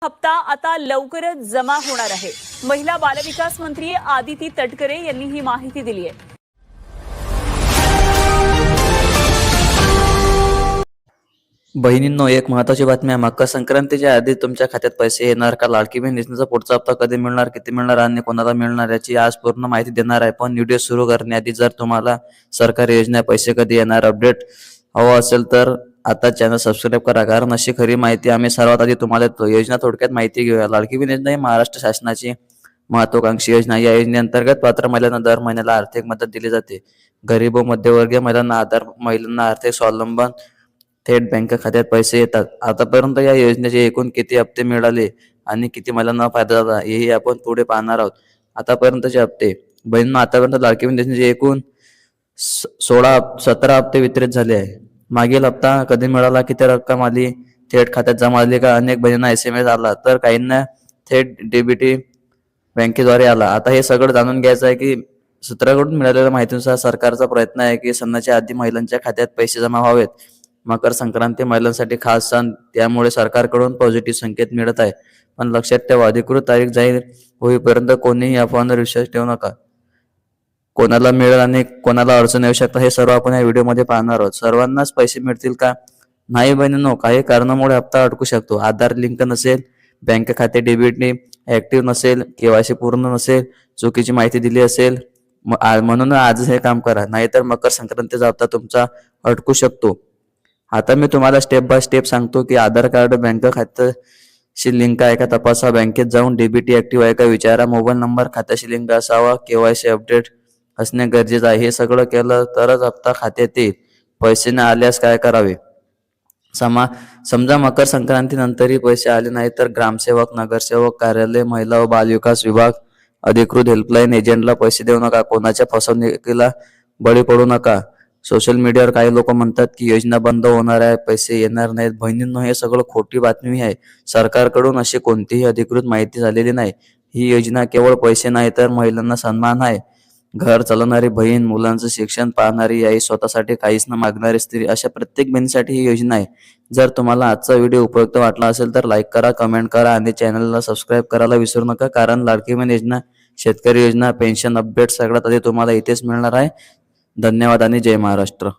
हप्ता आता लवकरच जमा होणार आहे। महिला बालविकास मंत्री आदिती तटकरे यांनी ही माहिती दिली आहे। बहिणींनो, एक महत्त्वाची बातमी आहे। मकर संक्रांतीच्या आधी तुमच्या खात्यात पैसे येणार का? लाडकी बहीण योजनेचा पुढचा हप्ता कधी मिळणार, किती मिळणार आणि कोणाला मिळणार याची आज पूर्ण माहिती देणार आहे। पण व्हिडिओ सुरू करण्याआधी जर तुम्हाला सरकारी योजना पैसे कधी येणार अपडेट हवं असेल तर आता चॅनल सबस्क्राईब करा, कारण अशी खरी माहिती आम्ही सर्वात आधी तुम्हाला देतो। योजना थोडक्यात माहिती घेऊया। लाडकी बहीण योजना ही महाराष्ट्र शासनाची महत्त्वाकांक्षी योजना। या योजनेअंतर्गत पात्र महिलांना दर महिन्याला आर्थिक मदत दिली जाते। गरीब व मध्यमवर्गीय महिलांना आर्थिक स्वावलंबन थेट बँक खात्यात पैसे येतात। आतापर्यंत या योजनेचे एकूण किती हप्ते मिळाले आणि किती महिलांना फायदा झाला हेही आपण पुढे पाहणार आहोत। आतापर्यंतचे हप्ते बहिणींनो, आतापर्यंत लाडकी बहीण योजनेचे एकूण 17 हप्ते वितरित झाले आहे। मागील हप्ता कधी मिळाला, किती रक्कम आली, थेट खात्यात जमा झाली का? अनेक बहिणींना SMS आला तर काहींना थेट DBT बँकेद्वारे आला। आता हे सगळं जाणून घ्यायचं आहे की सूत्राकडून मिळालेल्या माहितीनुसार सरकारचा प्रयत्न आहे की सणाच्या आधी महिलांच्या खात्यात पैसे जमा व्हावेत। मकर संक्रांती महिलांसाठी खास सण, त्यामुळे सरकारकडून पॉझिटिव्ह संकेत मिळत आहे। पण लक्षात ठेवा, अधिकृत तारीख जाहीर होईपर्यंत कोणीही अफवांवर विश्वास ठेवू नका। कोणाला मिळेल आणि कोणाला अडचण येऊ शकतात हे सर्व आपण या व्हिडिओमध्ये पाहणार आहोत। सर्वांनाच पैसे मिळतील का? नाही बहिणींनो, काही कारणामुळे हप्ता अडकू शकतो। आधार लिंक नसेल, बँक खाते DBT ऍक्टिव्ह नसेल, KYC पूर्ण नसेल, चुकीची माहिती दिली असेल, म्हणून आजच हे काम करा, नाहीतर मकर संक्रांतीचा हप्ता तुमचा अडकू शकतो। आता मी तुम्हाला स्टेप बाय स्टेप सांगतो की आधार कार्ड बँक खात्याशी लिंक आहे का तपासा, बँकेत जाऊन DBT ऍक्टिव्ह आहे का विचारा, मोबाईल नंबर खात्याशी लिंक असावा, KYC अपडेट असणे गरजेचं आहे। हे सगळं केलं तरच हप्ता खात्यात येईल। पैसे न आल्यास काय करावे? समजा मकर संक्रांतीनंतरही पैसे आले नाही तर ग्रामसेवक, नगरसेवक कार्यालय, महिला व बाल विकास विभाग, अधिकृत हेल्पलाईन एजंटला पैसे देऊ नका। कोणाच्या फसवणुकीला बळी पडू नका। सोशल मीडियावर काही लोक म्हणतात की योजना बंद होणार आहे, पैसे येणार नाहीत। बहिणींनो, हे सगळं खोटी बातमी आहे। सरकारकडून अशी कोणतीही अधिकृत माहिती झालेली नाही। ही योजना केवळ पैसे नाही तर महिलांना सन्मान आहे। घर चालवणारी बहीण, मुलांचं शिक्षण पाहणारी आई, स्वतःसाठी काहीच न मागणारी स्त्री, अशा प्रत्येक बहिणीसाठी ही योजना आहे। जर तुम्हाला आजचा व्हिडिओ उपयुक्त वाटला असेल तर लाईक करा, कमेंट करा आणि चॅनलला सबस्क्राईब करायला विसरू नका, कारण लाडकी बहीण योजना, शेतकरी योजना, पेन्शन अपडेट सगळ्यात आधी तुम्हाला इथेच मिळणार आहे। धन्यवाद आणि जय महाराष्ट्र।